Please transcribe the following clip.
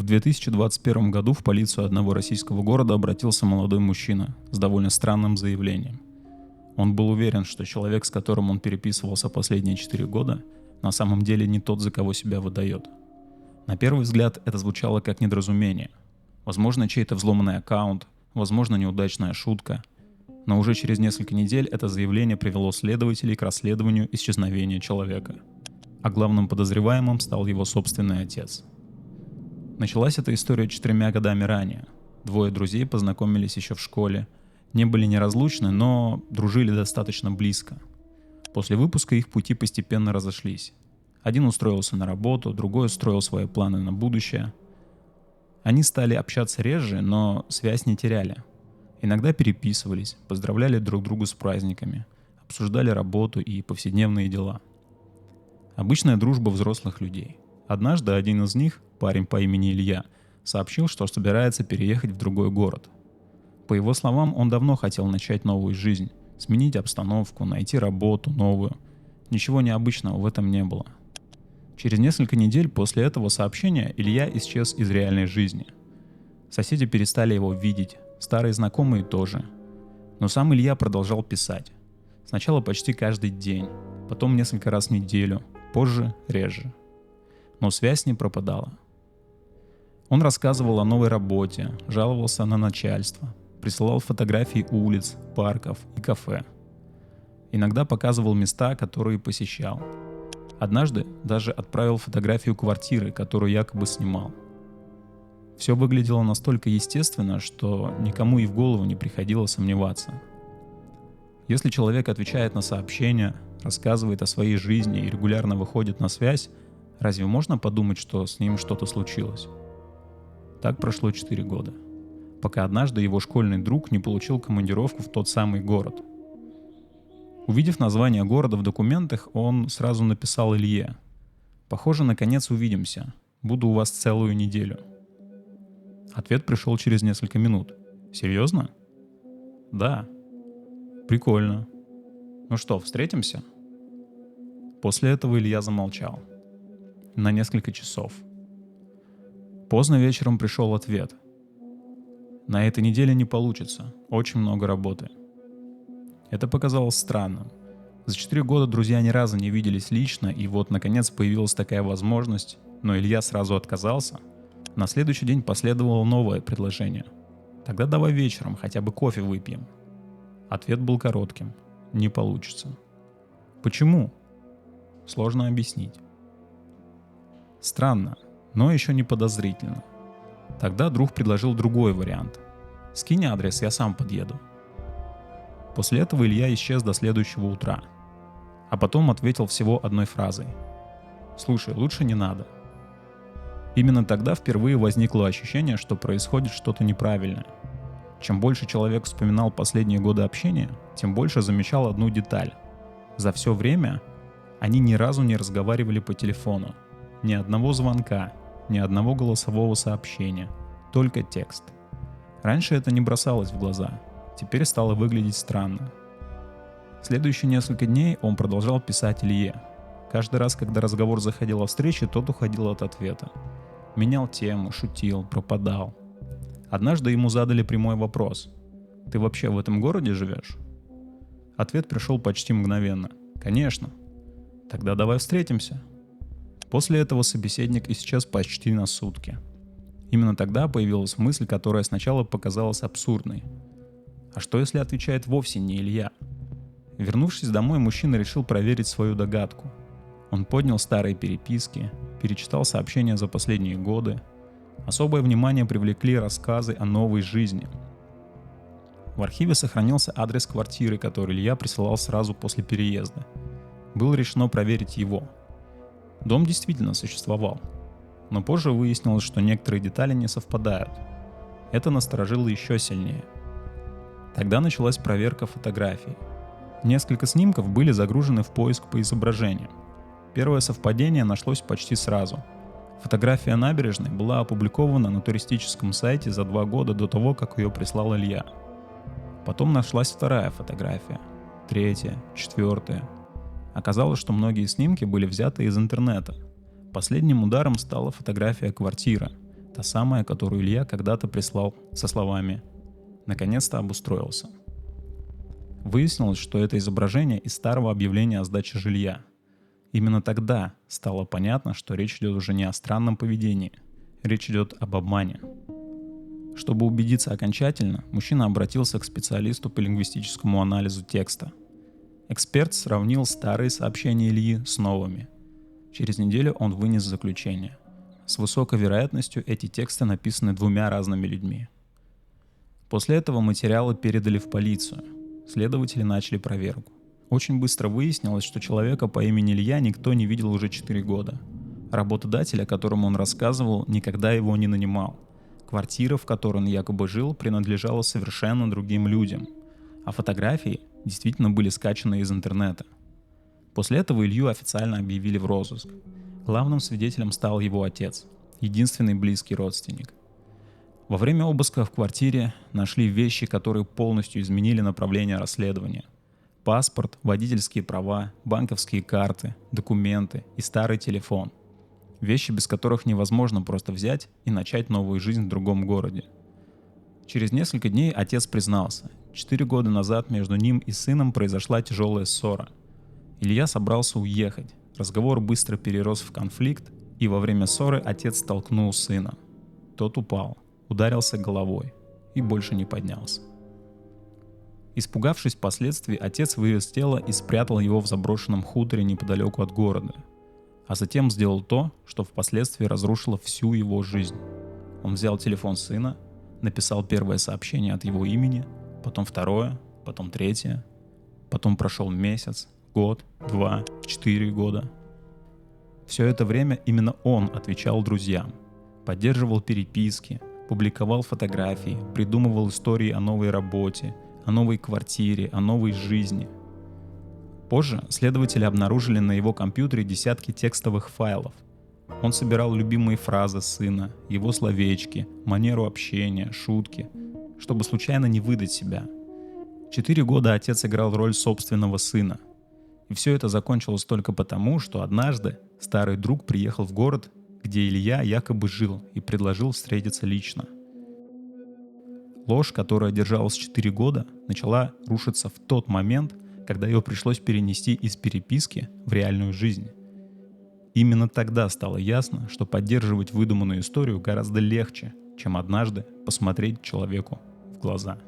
2021 году в полицию одного российского города обратился молодой мужчина с довольно странным заявлением. Он был уверен, что человек, с которым он переписывался последние 4 года, на самом деле не тот, за кого себя выдает. На первый взгляд это звучало как недоразумение. Возможно, чей-то взломанный аккаунт, возможно, неудачная шутка. Но уже через несколько недель это заявление привело следователей к расследованию исчезновения человека. А главным подозреваемым стал его собственный отец. Началась эта история 4 годами ранее. Двое друзей познакомились еще в школе. Не были неразлучны, но дружили достаточно близко. После выпуска их пути постепенно разошлись. Один устроился на работу, другой строил свои планы на будущее. Они стали общаться реже, но связь не теряли. Иногда переписывались, поздравляли друг друга с праздниками, обсуждали работу и повседневные дела. Обычная дружба взрослых людей. Однажды один из них, парень по имени Илья, сообщил, что собирается переехать в другой город. По его словам, он давно хотел начать новую жизнь, сменить обстановку, найти работу новую. Ничего необычного в этом не было. Через несколько недель после этого сообщения Илья исчез из реальной жизни. Соседи перестали его видеть, старые знакомые тоже. Но сам Илья продолжал писать. Сначала почти каждый день, потом несколько раз в неделю, позже реже. Но связь не пропадала. Он рассказывал о новой работе, жаловался на начальство, присылал фотографии улиц, парков и кафе. Иногда показывал места, которые посещал. Однажды даже отправил фотографию квартиры, которую якобы снимал. Все выглядело настолько естественно, что никому и в голову не приходило сомневаться. Если человек отвечает на сообщения, рассказывает о своей жизни и регулярно выходит на связь, разве можно подумать, что с ним что-то случилось? Так прошло 4 года, пока однажды его школьный друг не получил командировку в тот самый город. Увидев название города в документах, он сразу написал Илье: «Похоже, наконец увидимся. Буду у вас целую неделю». Ответ пришел через несколько минут. «Серьезно?» «Да». «Прикольно. Ну что, встретимся?» После этого Илья замолчал. На несколько часов. Поздно вечером пришел ответ. «На этой неделе не получится. Очень много работы». Это показалось странным. За 4 года друзья ни разу не виделись лично, и вот наконец появилась такая возможность, но Илья сразу отказался. На следующий день последовало новое предложение. «Тогда давай вечером хотя бы кофе выпьем». Ответ был коротким. «Не получится». Почему? Сложно объяснить. Странно, но еще не подозрительно. Тогда друг предложил другой вариант. «Скинь адрес, я сам подъеду». После этого Илья исчез до следующего утра. А потом ответил всего одной фразой: «Слушай, лучше не надо». Именно тогда впервые возникло ощущение, что происходит что-то неправильное. Чем больше человек вспоминал последние годы общения, тем больше замечал одну деталь. За все время они ни разу не разговаривали по телефону. Ни одного звонка, ни одного голосового сообщения, только текст. Раньше это не бросалось в глаза, теперь стало выглядеть странно. Следующие несколько дней он продолжал писать Илье. Каждый раз, когда разговор заходил о встрече, тот уходил от ответа. Менял тему, шутил, пропадал. Однажды ему задали прямой вопрос: «Ты вообще в этом городе живешь?» Ответ пришел почти мгновенно: «Конечно». «Тогда давай встретимся». После этого собеседник исчез почти на сутки. Именно тогда появилась мысль, которая сначала показалась абсурдной. А что если отвечает вовсе не Илья? Вернувшись домой, мужчина решил проверить свою догадку. Он поднял старые переписки, перечитал сообщения за последние годы. Особое внимание привлекли рассказы о новой жизни. В архиве сохранился адрес квартиры, который Илья присылал сразу после переезда. Было решено проверить его. Дом действительно существовал. Но позже выяснилось, что некоторые детали не совпадают. Это насторожило еще сильнее. Тогда началась проверка фотографий. Несколько снимков были загружены в поиск по изображениям. Первое совпадение нашлось почти сразу. Фотография набережной была опубликована на туристическом сайте за 2 года до того, как ее прислал Илья. Потом нашлась вторая фотография, третья, четвертая. Оказалось, что многие снимки были взяты из интернета. Последним ударом стала фотография квартиры, Та самая, которую Илья когда-то прислал со словами «наконец-то обустроился». Выяснилось, что это изображение из старого объявления о сдаче жилья. Именно тогда стало понятно, что речь идет уже не о странном поведении, речь идет об обмане. Чтобы убедиться окончательно, мужчина обратился к специалисту по лингвистическому анализу текста. Эксперт сравнил старые сообщения Ильи с новыми. Через неделю он вынес заключение. С высокой вероятностью эти тексты написаны двумя разными людьми. После этого материалы передали в полицию. Следователи начали проверку. Очень быстро выяснилось, что человека по имени Илья никто не видел уже 4 года. Работодатель, о котором он рассказывал, никогда его не нанимал. Квартира, в которой он якобы жил, принадлежала совершенно другим людям. А фотографии действительно были скачаны из интернета. После этого Илью официально объявили в розыск. Главным свидетелем стал его отец, единственный близкий родственник. Во время обыска в квартире нашли вещи, которые полностью изменили направление расследования. Паспорт, водительские права, банковские карты, документы и старый телефон. Вещи, без которых невозможно просто взять и начать новую жизнь в другом городе. Через несколько дней отец признался. 4 года назад между ним и сыном произошла тяжелая ссора. Илья собрался уехать. Разговор быстро перерос в конфликт, и во время ссоры отец столкнул сына. Тот упал, ударился головой и больше не поднялся. Испугавшись последствий, отец вывез тело и спрятал его в заброшенном хуторе неподалеку от города. А затем сделал то, что впоследствии разрушило всю его жизнь. Он взял телефон сына, написал первое сообщение от его имени, потом второе, потом третье. Потом прошел месяц, год, 2, 4 года. Все это время именно он отвечал друзьям, поддерживал переписки, публиковал фотографии, придумывал истории о новой работе, о новой квартире, о новой жизни. Позже следователи обнаружили на его компьютере десятки текстовых файлов. Он собирал любимые фразы сына, его словечки, манеру общения, шутки, чтобы случайно не выдать себя. 4 года отец играл роль собственного сына. И все это закончилось только потому, что однажды старый друг приехал в город, где Илья якобы жил, и предложил встретиться лично. Ложь, которая держалась 4 года, начала рушиться в тот момент, когда ее пришлось перенести из переписки в реальную жизнь. Именно тогда стало ясно, что поддерживать выдуманную историю гораздо легче, чем однажды посмотреть человеку в глаза.